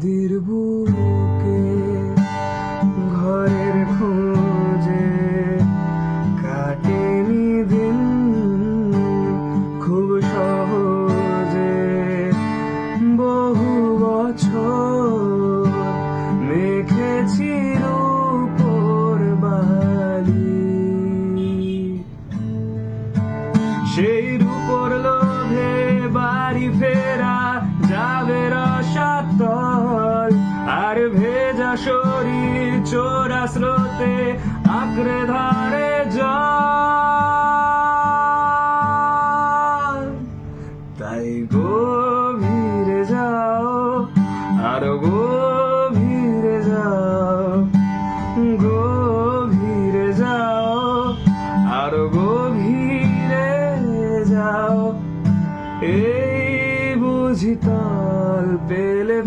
নদীর বুকে ঘরের খোঁজে কাটেনি দিন খুব সহজে বহু বছর মেখেছি রূপোর বালি সেই রূপোর লোভে বাড়ি ফেরা যাবে রসাতল আর ভেজা শরীর চোরা স্রোতে আঁকড়ে ধরে জল তাই গভীরে যাও আরো গভীরে যাও গভীরে যাও আরো গভীরে যাও এই বুঝি তল পেলে